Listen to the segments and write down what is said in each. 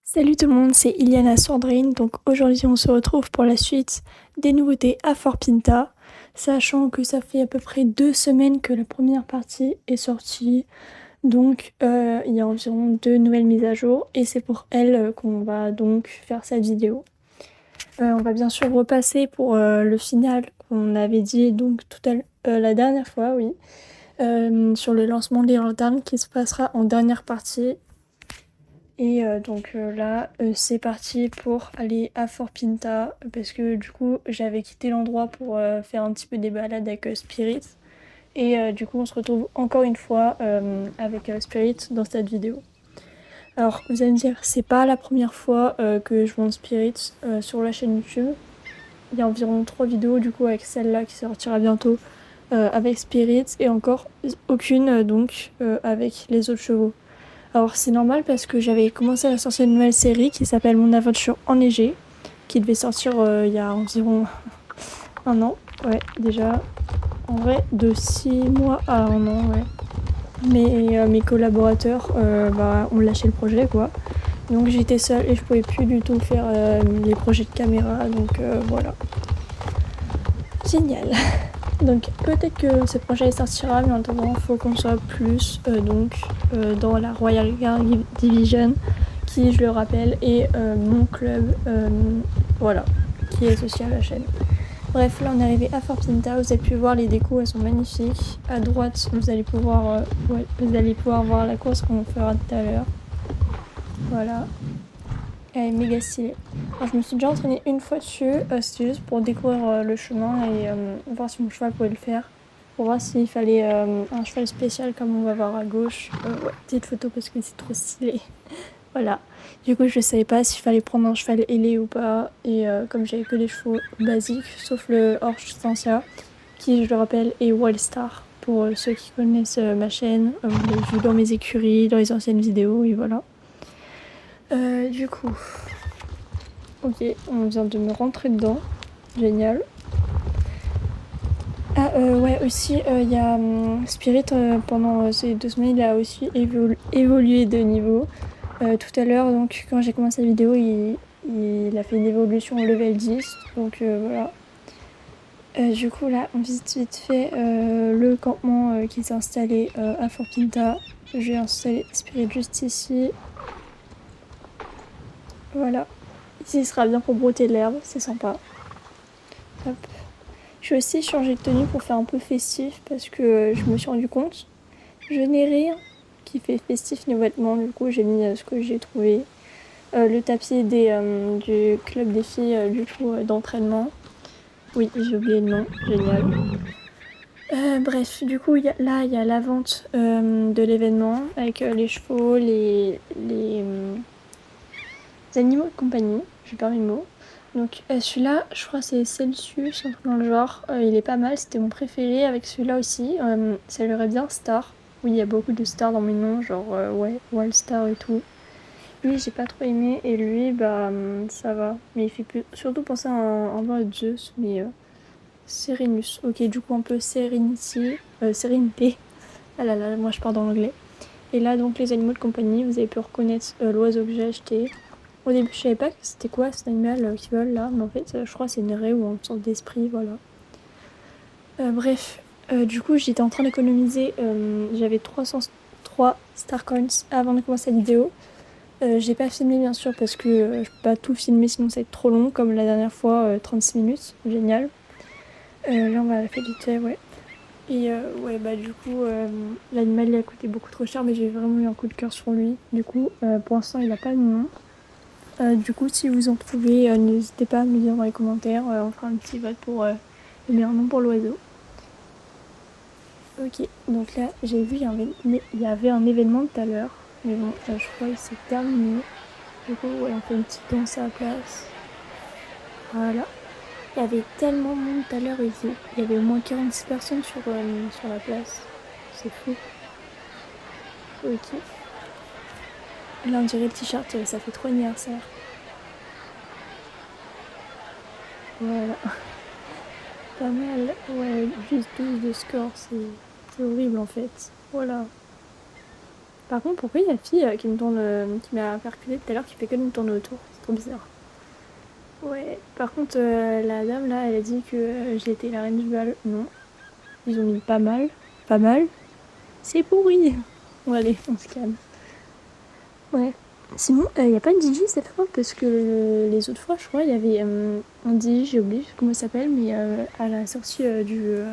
Salut tout le monde, c'est Iliana Sandrine. Donc aujourd'hui, on se retrouve pour la suite des nouveautés à Fort Pinta, sachant que ça fait à peu près 2 semaines que la première partie est sortie. Donc il y a environ 2 nouvelles mises à jour et c'est pour elles qu'on va donc faire cette vidéo. On va bien sûr repasser pour le final qu'on avait dit donc la dernière fois, oui, sur le lancement des lanternes qui se passera en dernière partie. Et là, c'est parti pour aller à Fort Pinta parce que du coup, j'avais quitté l'endroit pour faire un petit peu des balades avec Spirit. Et du coup, on se retrouve encore une fois avec Spirit dans cette vidéo. Alors, vous allez me dire, c'est pas la première fois que je monte Spirit sur la chaîne YouTube. Il y a environ 3 vidéos du coup avec celle-là qui sortira bientôt avec Spirit et encore aucune avec les autres chevaux. Alors c'est normal parce que j'avais commencé à sortir une nouvelle série qui s'appelle Mon aventure enneigée, qui devait sortir il y a environ un an, ouais déjà, en vrai de 6 mois à un an, ouais. Mais mes collaborateurs ont lâché le projet quoi, donc j'étais seule et je pouvais plus du tout faire les projets de caméra, donc voilà. Génial. Donc peut-être que ce projet sortira, mais en attendant, il faut qu'on soit plus dans la Royal Guard Division, qui, je le rappelle, est mon club, voilà, qui est associé à la chaîne. Bref, là on est arrivé à Fort Pinta, vous avez pu voir les décos, elles sont magnifiques. À droite, vous allez pouvoir voir la course qu'on fera tout à l'heure. Voilà. Elle est méga stylée. Alors, je me suis déjà entraînée une fois dessus, c'était juste pour découvrir le chemin et voir si mon cheval pouvait le faire. Pour voir s'il fallait un cheval spécial comme on va voir à gauche. Ouais, petite photo parce que c'est trop stylé. Voilà. Du coup, je savais pas s'il fallait prendre un cheval ailé ou pas. Et comme j'avais que des chevaux basiques, sauf le Horse qui, je le rappelle, est Wildstar. Pour ceux qui connaissent ma chaîne, vous l'avez vu dans mes écuries, dans les anciennes vidéos, et voilà. Du coup, ok, on vient de me rentrer dedans. Génial. Ah ouais, aussi, il y a Spirit, pendant ces 2 semaines, il a aussi évolué de niveau. Tout à l'heure, donc quand j'ai commencé la vidéo, il a fait une évolution au level 10. Donc voilà. Du coup, là, on visite vite fait le campement qui s'est installé à Fort Pinta. J'ai installé Spirit juste ici. Voilà. Ici, il sera bien pour brouter de l'herbe, c'est sympa. Hop. J'ai aussi changé de tenue pour faire un peu festif parce que je me suis rendu compte, je n'ai rien qui fait festif niveau vêtements. Du coup, j'ai mis ce que j'ai trouvé. Le tapis du club des filles d'entraînement. Oui, j'ai oublié le nom, génial. Bref, du coup, il y a la vente de l'événement avec les chevaux, les animaux de compagnie, j'ai pas mes mots. Donc celui-là, je crois que c'est Celsius, un truc dans le genre. Il est pas mal, c'était mon préféré avec celui-là aussi. Ça lui aurait bien Star. Oui, il y a beaucoup de stars dans mes noms, genre ouais, Wildstar et tout. Lui, j'ai pas trop aimé et lui, ça va. Mais il fait surtout penser à un nom de Zeus, mais Serenus. Ok, du coup, un peu Serenity. Sérénité. Ah là là, moi je pars dans l'anglais. Et là, donc, les animaux de compagnie, vous avez pu reconnaître l'oiseau que j'ai acheté. Au début, je savais pas que c'était quoi cet animal qui vole là, mais en fait, je crois que c'est une raie ou une sorte d'esprit, voilà. Bref, du coup, j'étais en train d'économiser. J'avais 303 Star Coins avant de commencer la vidéo. J'ai pas filmé bien sûr parce que je peux pas tout filmer sinon ça va être trop long, comme la dernière fois, 36 minutes, génial. Là, on va la faire vite fait, ouais. Et ouais, du coup, l'animal il a coûté beaucoup trop cher, mais j'ai vraiment eu un coup de cœur sur lui. Du coup, pour l'instant, il a pas de nom. Du coup, si vous en trouvez, n'hésitez pas à me dire dans les commentaires. On fera un petit vote pour le meilleur nom pour l'oiseau. Ok, donc là, j'ai vu, il y avait un événement tout à l'heure. Mais bon, je crois que c'est terminé. Du coup, ouais, on fait une petite danse à la place. Voilà. Il y avait tellement de monde tout à l'heure ici. Il y avait au moins 46 personnes sur la place. C'est fou. Ok. Là, on dirait le t-shirt, ça fait trop anniversaire. Voilà. Pas mal. Ouais, juste 12 de score, c'est horrible en fait. Voilà. Par contre, pourquoi il y a la fille qui me tourne, qui m'a percuté tout à l'heure, qui fait que de me tourner autour? C'est trop bizarre. Ouais, par contre, la dame là, elle a dit que j'étais la reine du bal. Non, ils ont mis pas mal. Pas mal. C'est pourri. Bon, allez, on se calme. Ouais. Sinon, il n'y a pas de DJ cette fois parce que les autres fois, je crois, il y avait un DJ, j'ai oublié comment il s'appelle, mais à la sortie de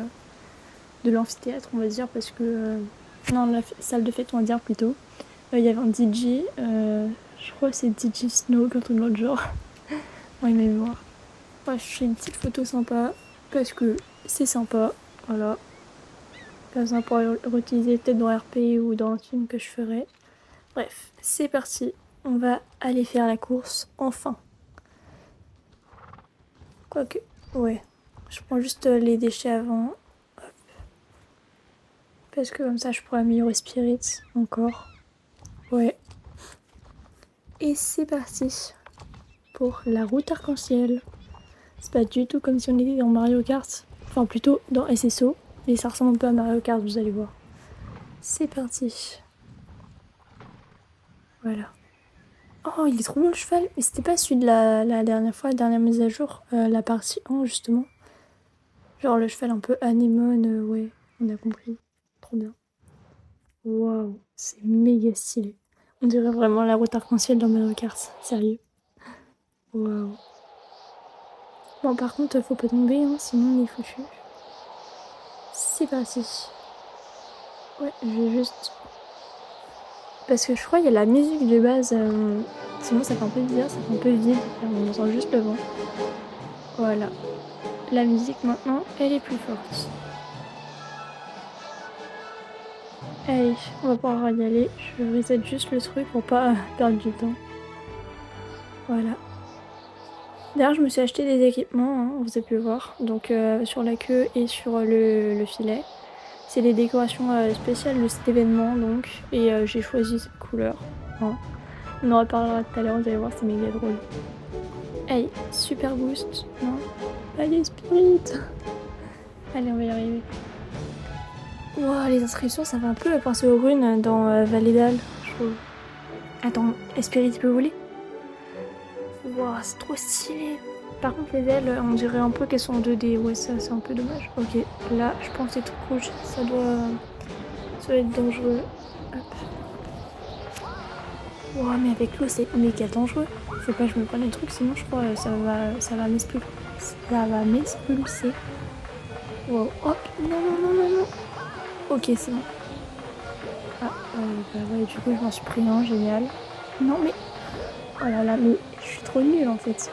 l'amphithéâtre, on va dire, parce que. Non, la salle de fête, on va dire plutôt. Il y avait un DJ, je crois que c'est DJ Snow, un truc de l'autre genre. Ouais, mais voir. Ouais, je fais une petite photo sympa parce que c'est sympa. Voilà. Comme ça, on pourra le réutiliser peut-être dans RP ou dans un film que je ferai. Bref, c'est parti. On va aller faire la course, enfin. Quoique, ouais. Je prends juste les déchets avant. Hop. Parce que comme ça, je pourrais améliorer Spirit encore. Ouais. Et c'est parti pour la route arc-en-ciel. C'est pas du tout comme si on était dans Mario Kart. Enfin, plutôt dans SSO. Mais ça ressemble un peu à Mario Kart, vous allez voir. C'est parti. Voilà. Oh, il est trop bon le cheval. Mais c'était pas celui de la dernière fois, la dernière mise à jour. La partie 1, justement. Genre le cheval un peu anémone, ouais. On a compris. Trop bien. Waouh, c'est méga stylé. On dirait vraiment la route arc-en-ciel dans Mario Kart. Sérieux. Waouh. Bon, par contre, faut pas tomber, hein, sinon on est foutu. C'est parti. Ouais, je vais juste... Parce que je crois qu'il y a la musique de base, sinon ça fait un peu bizarre, ça fait un peu vide, on entend juste le vent. Voilà. La musique maintenant, elle est plus forte. Allez, on va pouvoir y aller. Je reset juste le truc pour pas perdre du temps. Voilà. D'ailleurs, je me suis acheté des équipements, hein, vous avez pu voir. Donc sur la queue et sur le filet. C'est des décorations spéciales de cet événement donc. Et j'ai choisi cette couleur. Hein. On en reparlera tout à l'heure, vous allez voir, c'est méga drôle. Allez, super boost. Non. Allez, Spirit. Allez, on va y arriver. Wow, les inscriptions, ça fait un peu penser aux runes dans Valédal, je trouve. Attends, Spirit peut voler? Wow, c'est trop stylé. Par contre, les ailes, on dirait un peu qu'elles sont en 2D. Ouais, ça, c'est un peu dommage. Ok, là, je pense que c'est trop rouge. Ça doit être dangereux. Hop. Wow, mais avec l'eau, c'est méga dangereux. Faut pas que je me prenne des trucs, sinon je crois que ça va m'expulser. Ça va m'expulser. Wow, hop, non, non, non, non, non. Ok, c'est bon. Ah, bah ouais, du coup, je m'en suis pris un, génial. Non, mais... Oh là là, mais je suis trop nulle, en fait.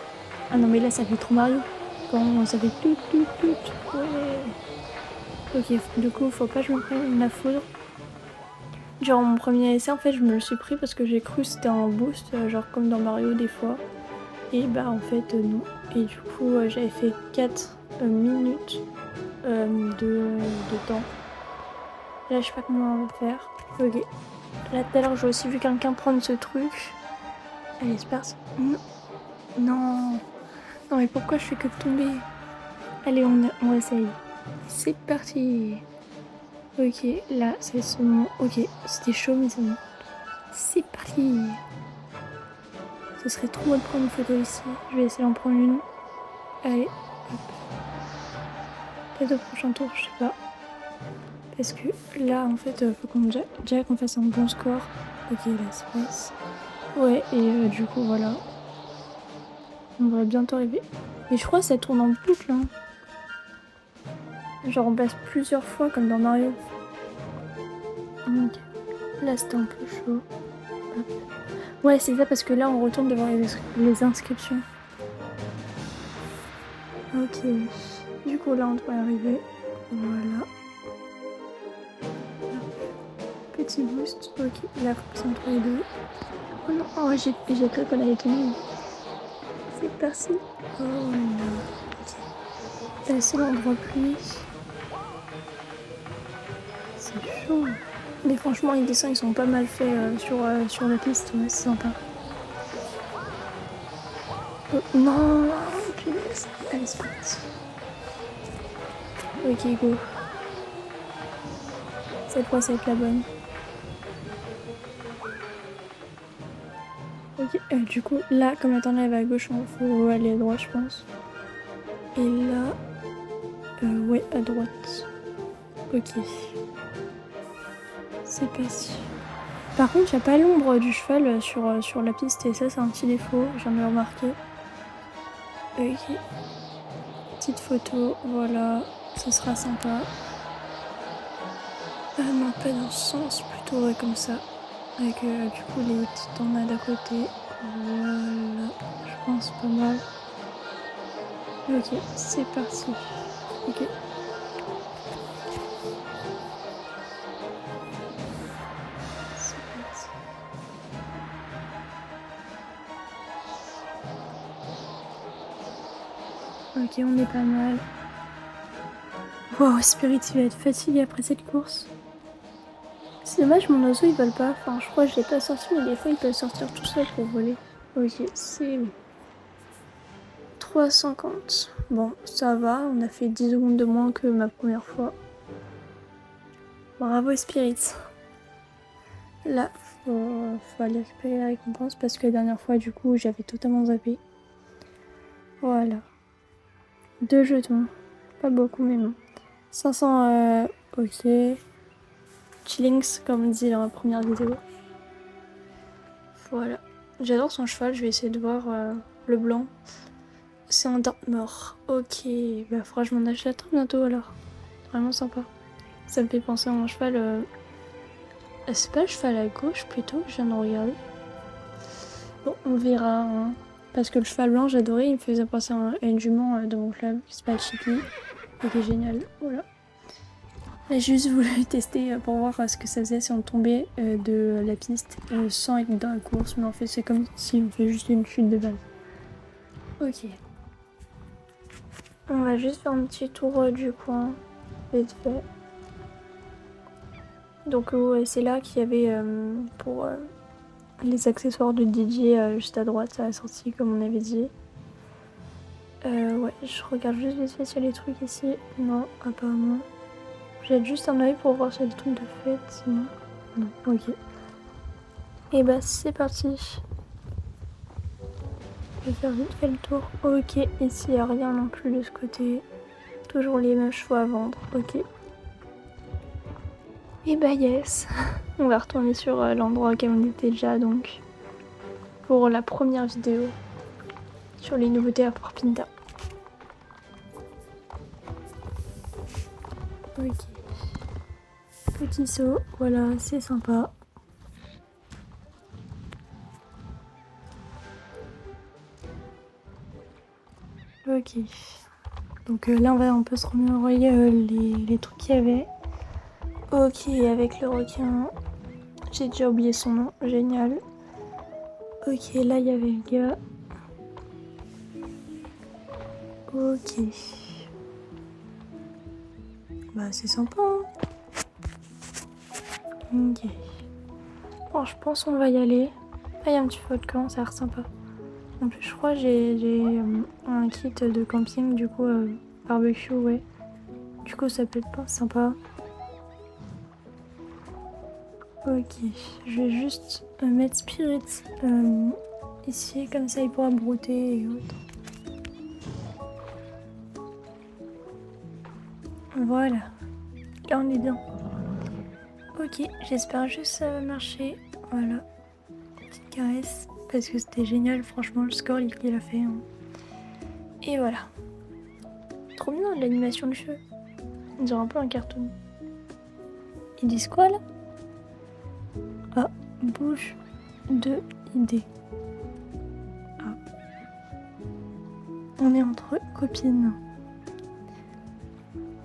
Ah non, mais là, ça fait trop Mario. Quand ça fait tout. Ouais. Ok, du coup, faut pas que je me prenne la foudre. Genre, mon premier essai, en fait, je me le suis pris parce que j'ai cru que c'était un boost, genre comme dans Mario, des fois. Et bah, en fait, non. Et du coup, j'avais fait 4 minutes de temps. Là, je sais pas comment on va faire. Ok. Là, tout à l'heure, j'ai aussi vu quelqu'un prendre ce truc. Allez, c'est parti. Non. Non, mais pourquoi je fais que tomber? Allez, on essaye. C'est parti. Ok, là, c'est ce moment. Ok, c'était chaud, mais c'est bon. C'est parti. Ce serait trop bon de prendre une photo ici. Je vais essayer d'en prendre une. Allez, hop. Peut-être au prochain tour, je sais pas. Parce que là, en fait, faut qu'on déjà qu'on fasse un bon score. Ok, là, c'est passe. Ouais, et du coup, voilà. On devrait bientôt arriver. Mais je crois que ça tourne en boucle, hein. Genre, on passe plusieurs fois comme dans Mario. Ok. Là, c'était un peu chaud. Hop. Ouais, c'est ça, parce que là, on retourne devant les inscriptions. Ok. Du coup, là, on devrait arriver. Voilà. Petit boost. Ok, là, faut que c'est entre les deux. Oh non, oh, j'ai cru qu'on allait tomber. C'est parti. Oh non. Ok. Là, c'est l'endroit pluie. C'est chaud. Mais franchement, les dessins, ils sont pas mal faits sur la piste. Ouais, c'est sympa. Oh, non, punaise. Allez, c'est parti. Ok, go. Cette fois, ça va être la bonne. Ok, du coup, là, comme la tornade va à gauche, il faut aller à droite, je pense. Et là, ouais, à droite. Ok. C'est parti. Par contre, il n'y a pas l'ombre du cheval sur la piste et ça, c'est un petit défaut, j'en ai remarqué. Ok. Petite photo, voilà, ça sera sympa. Ah non, pas dans ce sens, plutôt ouais, comme ça. Avec du coup les petites tornades à côté. Voilà, je pense pas mal. Ok, c'est parti. Ok. C'est parti. Ok, on est pas mal. Wow, Spirit il va être fatigué après cette course. C'est dommage, mon oiseau il vole pas. Enfin, je crois que je l'ai pas sorti, mais des fois il peut sortir tout seul pour voler. Ok, c'est bon. 3,50. Bon, ça va, on a fait 10 secondes de moins que ma première fois. Bravo Spirit. Là, faut aller récupérer la récompense parce que la dernière fois, du coup, j'avais totalement zappé. Voilà. 2 jetons. Pas beaucoup, mais bon. 500, ok. Chillings, comme on dit dans la première vidéo. Voilà. J'adore son cheval, je vais essayer de voir le blanc. C'est un Dartmoor. Ok, bah faudra que je m'en achète un bientôt alors. Vraiment sympa. Ça me fait penser à un cheval. C'est pas le cheval à gauche plutôt, je viens de regarder. Bon, on verra. Hein. Parce que le cheval blanc, j'adorais, il me faisait penser à une jument de mon club qui s'appelle Chippy. Il était génial. Voilà. J'ai juste voulu tester pour voir ce que ça faisait si on tombait de la piste sans être dans la course. Mais en fait, c'est comme si on fait juste une chute de base. Ok. On va juste faire un petit tour du coin. Vite fait. Donc, c'est là qu'il y avait pour les accessoires de DJ juste à droite, à la sortie, comme on avait dit. Ouais, je regarde juste vite fait s'il y a les trucs ici. Non, apparemment. J'ai juste un œil pour voir s'il y a des trucs de fête, sinon. Non, ok. Et bah, c'est parti. Je vais faire vite fait le tour. Ok, ici, il n'y a rien non plus de ce côté. Toujours les mêmes chevaux à vendre, ok. Et bah, yes. On va retourner sur l'endroit auquel on était déjà, donc. Pour la première vidéo. Sur les nouveautés à Port Pinta. Ok. Petit saut, voilà, c'est sympa. Ok. Donc là, on peut se remémorer les trucs qu'il y avait. Ok, avec le requin. J'ai déjà oublié son nom, génial. Ok, là, il y avait le gars. Ok. Bah, c'est sympa, hein. Ok. Bon, je pense qu'on va y aller. Ah, il y a un petit feu de camp, ça a l'air sympa. En plus, je crois que j'ai un kit de camping, du coup, barbecue, ouais. Du coup, ça peut être pas sympa. Ok, je vais juste mettre Spirit ici, comme ça il pourra brouter et autres. Voilà, là on est bien. Ok, j'espère juste que ça va marcher. Voilà, petite caresse, parce que c'était génial, franchement, le score qu'il a fait. Hein. Et voilà. Trop bien l'animation de cheveux. On dirait un peu un cartoon. Ils disent quoi là? Ah, bouge de idée. Ah. On est entre copines.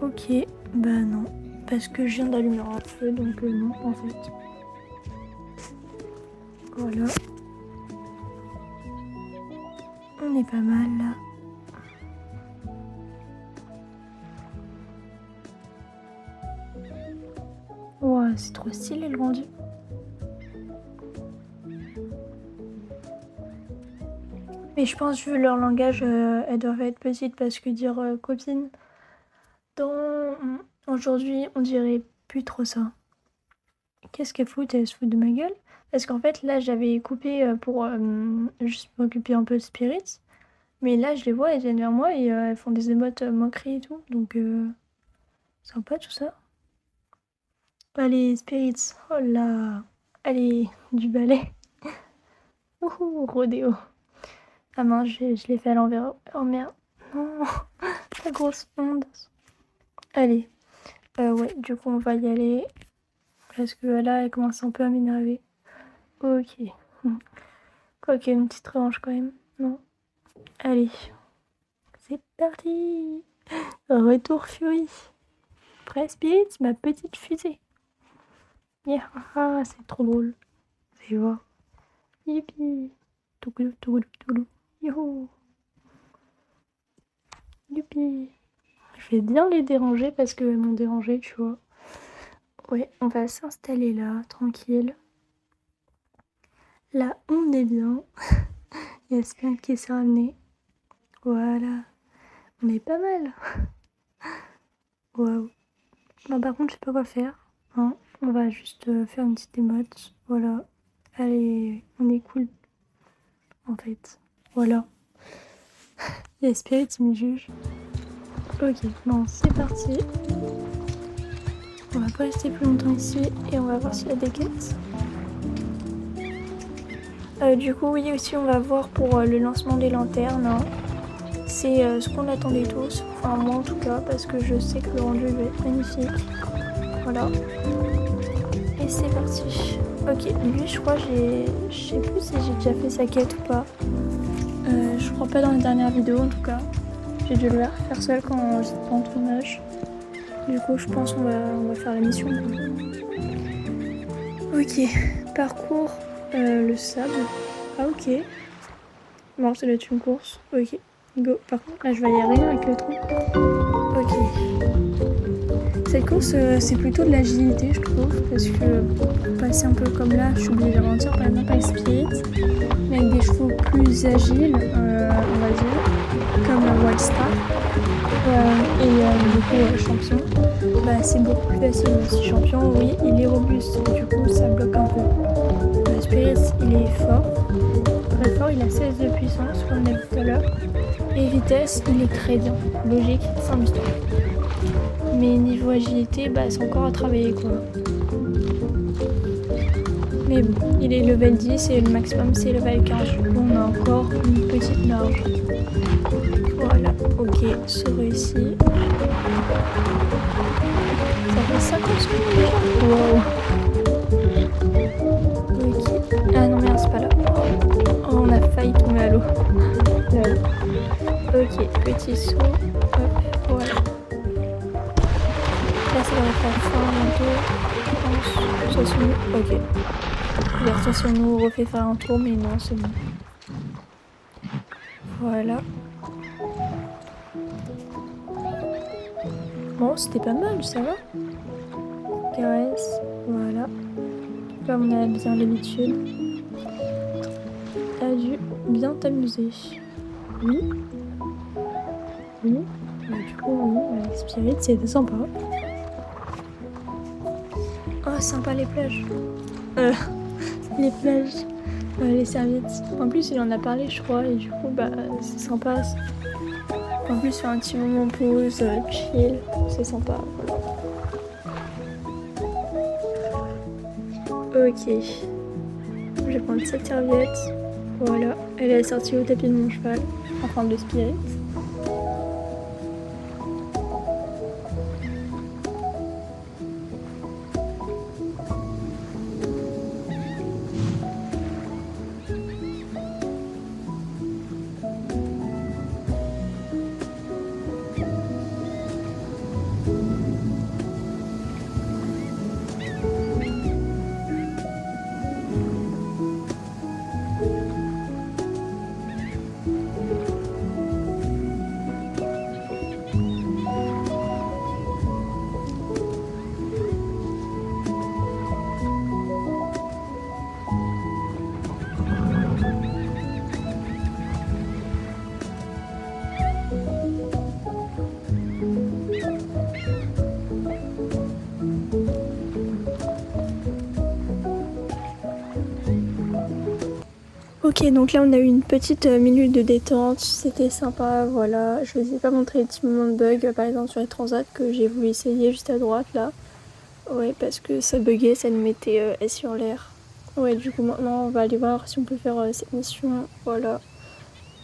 Ok, bah non. Parce que je viens d'allumer un feu, donc non, en fait. Voilà. On est pas mal là. Ouah, c'est trop stylé le rendu. Mais je pense, vu leur langage, elles doivent être petites parce que dire copine, dans... aujourd'hui, on dirait plus trop ça. Qu'est-ce qu'elle fout? Elle se fout de ma gueule? Parce qu'en fait, là, j'avais coupé pour juste m'occuper un peu de Spirits. Mais là, je les vois, elles viennent vers moi et elles font des émotes moqueries et tout. Donc, sympa tout ça. Allez, Spirits. Oh là. Allez, du balai. Ouhou, rodéo. Ah mince, je l'ai fait à l'envers. Oh merde. Non, la grosse onde. Allez. Ouais, du coup, on va y aller. Parce que là, elle commence un peu à m'énerver. Ok. Quoi qu'il y ait une petite revanche quand même. Non. Allez. C'est parti. Retour Fury. Prêt, Spirit, ma petite fusée. Yeah. Ah, c'est trop drôle. Vous allez voir. Youpi. Tougoulou, tougoulou, tougoulou. Youhou. Youpi. Je vais bien les déranger parce qu'elles m'ont dérangé, tu vois. Ouais, on va s'installer là, tranquille. Là, on est bien. Il y a Spirit qui s'est ramené. Voilà. On est pas mal. Waouh. Bon, par contre, je sais pas quoi faire. Hein. On va juste faire une petite émote. Voilà. Allez, on est cool. En fait. Voilà. Il y a Spirit, il me juge. Ok, bon, c'est parti. On va pas rester plus longtemps ici et on va voir s'il y a des quêtes. Du coup, oui, aussi, on va voir pour le lancement des lanternes. Hein. C'est ce qu'on attendait tous. Enfin, moi en tout cas, parce que je sais que le rendu va être magnifique. Voilà. Et c'est parti. Ok, lui, je crois, je sais plus si j'ai déjà fait sa quête ou pas. Je crois pas dans la dernière vidéo en tout cas. J'ai dû le faire seule quand j'étais pas en tournage. Du coup, je pense qu'on va faire la mission. Ok, parcours le sable. Ah, ok. Bon, ça doit être une course. Ok, go. Par contre, là, je vais y arriver avec le trou. Ok. Cette course, c'est plutôt de l'agilité, je trouve, parce que pour passer un peu comme là, je suis obligée de ralentir par exemple avec Spirit, mais avec des chevaux plus agiles, on va dire, comme Wildstar, et du coup champion, bah, c'est beaucoup plus facile. Si champion, oui, il est robuste, du coup ça bloque un peu. Spirit, il est fort, très fort, il a 16 de puissance, comme on a vu tout à l'heure, et vitesse, il est très bien, logique, sans mystère. Mais niveau agilité, bah, c'est encore à travailler quoi. Mais bon, il est level 10 et le maximum c'est level 15. Du coup, on a encore une petite marge. Voilà, ok, c'est réussi. Ça fait 50 secondes déjà. Wow. Ok. Ah non, merde, c'est pas là. Oh, on a failli tomber à l'eau. Ok, petit saut. Hop, voilà. Là, ça devrait faire fin bientôt. Stationne-nous. Ok. La stationne-nous refait faire un tour, mais non, c'est bon. Voilà. Bon, c'était pas mal, ça va. Caresse. Voilà. Comme on a bien l'habitude. T'as dû bien t'amuser. Oui. Oui. Bah, du coup, oui, avec Spirit, c'était sympa. Oh, sympa les plages. Les plages, les serviettes. En plus, il en a parlé, je crois, et du coup, bah, c'est sympa. En plus, faire un petit moment pause, chill, c'est sympa. Voilà. Ok. Je vais prendre cette serviette. Voilà. Elle est sortie au tapis de mon cheval, enfin de Spirit. Ok, donc là on a eu une petite minute de détente, c'était sympa, voilà. Je vous ai pas montré les petits moments de bug, par exemple sur les transats que j'ai voulu essayer juste à droite là. Ouais, parce que ça buguait, ça nous mettait assis en l'air. Ouais, du coup maintenant on va aller voir si on peut faire cette mission, voilà.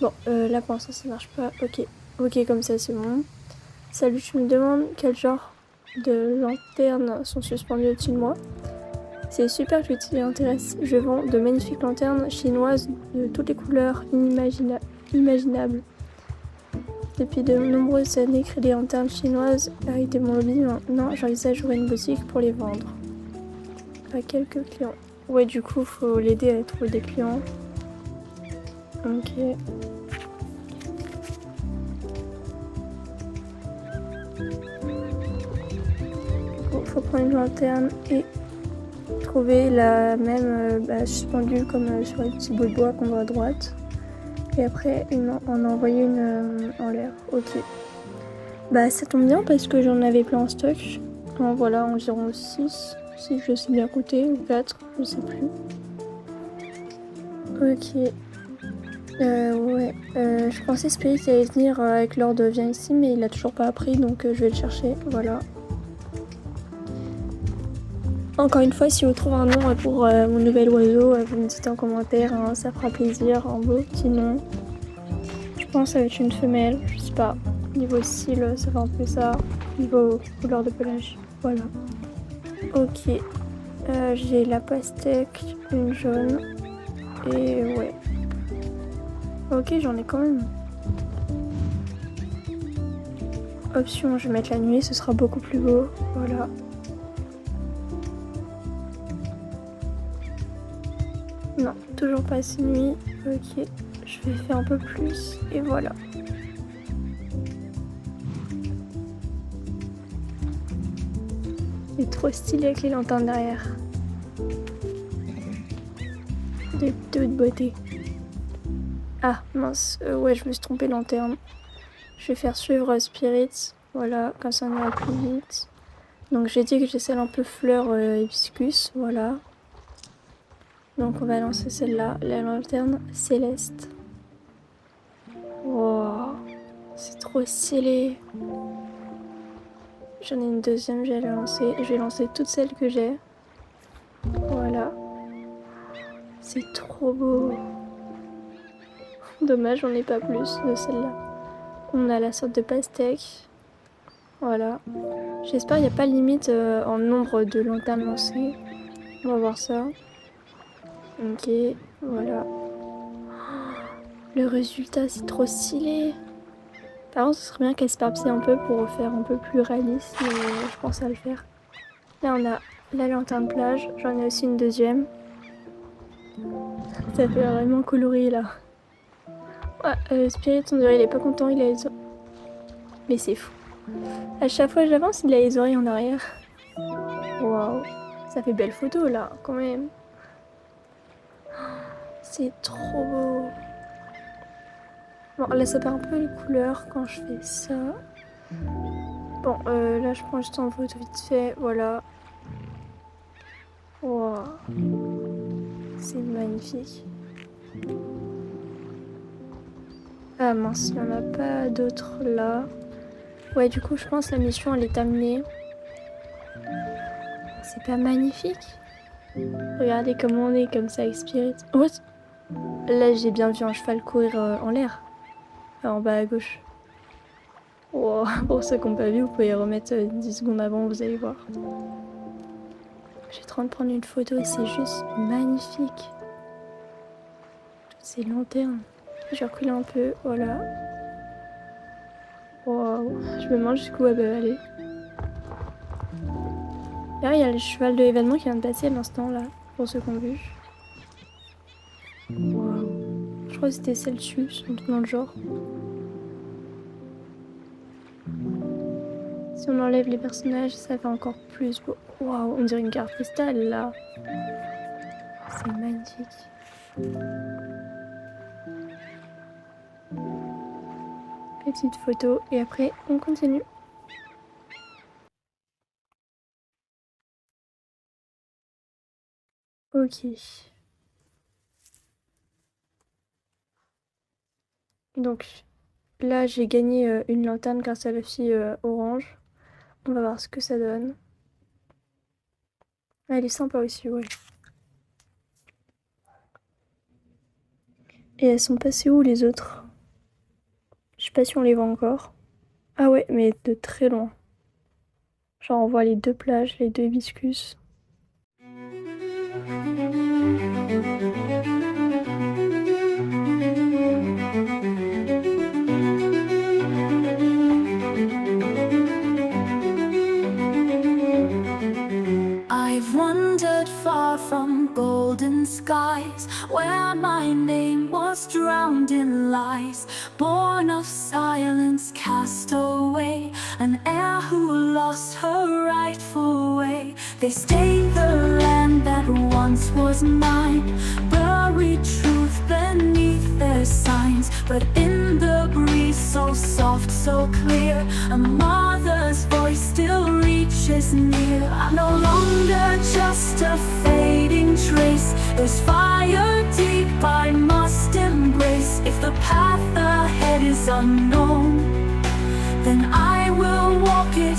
Bon, là pour l'instant ça marche pas, ok. Ok, comme ça c'est bon. Salut, tu me demandes quel genre de lanternes sont suspendues au-dessus de moi? C'est super que tu t'y intéresses. Je vends de magnifiques lanternes chinoises de toutes les couleurs imaginables. Depuis de nombreuses années, créer des lanternes chinoises a été mon hobby. Maintenant, j'envisage d'ouvrir une boutique pour les vendre à quelques clients. Ouais, du coup, faut l'aider à trouver des clients. Ok. Faut prendre une lanterne et trouver la même suspendue comme sur les petits bouts de bois qu'on voit à droite. Et après, on a envoyé une en l'air. Ok. Bah ça tombe bien parce que j'en avais plein en stock. En voilà environ 6, si je sais bien compter, ou 4, je sais plus. Ok. Ouais. Je pensais Spirit allait venir avec Lord vient ici, mais il a toujours pas appris, donc je vais le chercher. Voilà. Encore une fois, si vous trouvez un nom pour mon nouvel oiseau, vous me dites en commentaire, hein, ça fera plaisir, un beau petit nom. Je pense que ça va être une femelle, je sais pas. Niveau style, ça fait un peu ça. Niveau couleur de pelage, voilà. Ok. J'ai la pastèque, une jaune. Et ouais. Ok, j'en ai quand même. Option, je vais mettre la nuit, ce sera beaucoup plus beau. Voilà. Non, toujours pas assez nuit. Ok, je vais faire un peu plus. Et voilà. C'est trop stylé avec les lanternes derrière. De toute beauté. Ah mince, ouais, je me suis trompée lanterne. Je vais faire suivre Spirit. Voilà, comme ça on ira plus vite. Donc j'ai dit que j'ai celle un peu fleur hibiscus. Voilà. Donc on va lancer celle-là, la lanterne céleste. Wow, c'est trop stylé. J'en ai une deuxième, je vais la lancer. Je vais lancer toutes celles que j'ai. Voilà. C'est trop beau. Dommage, j'en ai pas plus de celle-là. On a la sorte de pastèque. Voilà. J'espère qu'il n'y a pas de limite en nombre de lanternes lancées. On va voir ça. Ok, voilà. Le résultat, c'est trop stylé. Par contre, ce serait bien qu'elle s'éparpille un peu pour faire un peu plus réaliste, mais je pense à le faire. Là, on a la lanterne plage. J'en ai aussi une deuxième. Ça fait vraiment coloré, là. Ouais, Spirit, on dirait il est pas content, il a les oreilles. Mais c'est fou. À chaque fois que j'avance, il a les oreilles en arrière. Waouh. Ça fait belle photo, là, quand même. C'est trop beau. Bon, là, ça perd un peu les couleurs quand je fais ça. Bon, là, je prends juste en photo vite fait. Voilà. Waouh. C'est magnifique. Ah mince, il n'y en a pas d'autres là. Ouais, du coup, je pense que la mission, elle est terminée. C'est pas magnifique? Regardez comment on est comme ça avec Spirit. What? Là, j'ai bien vu un cheval courir en l'air. En bas à gauche. Wow. Pour ceux qui n'ont pas vu, vous pouvez remettre 10 secondes avant, vous allez voir. J'ai trop envie de prendre une photo et c'est juste magnifique. Toutes ces lanternes. Je vais reculer un peu, voilà. Wow. Je me demande jusqu'où elle peut aller. Là, il y a le cheval de l'événement qui vient de passer à l'instant là, pour ceux qui ont vu. Waouh. Je crois que c'était Celsius, un truc dans le genre. Si on enlève les personnages, ça fait encore plus beau. Waouh, on dirait une carte postale là. C'est magnifique. Petite photo et après on continue. Ok. Donc là, j'ai gagné une lanterne grâce à la fille orange. On va voir ce que ça donne. Elle est sympa aussi, ouais. Et elles sont passées où les autres? Je sais pas si on les voit encore. Ah ouais, mais de très loin. Genre on voit les deux plages, les deux hibiscus. I've wandered far from golden skies, where my name was drowned in lies. Born of silence, cast away, an heir who lost her rightful way. They stain the land that once was mine, buried truth beneath their signs. But in the breeze, so soft, so clear, a mother's voice still reaches near. I'm no longer just a fading trace. There's fire deep I must embrace. If the path ahead is unknown, then I will walk it.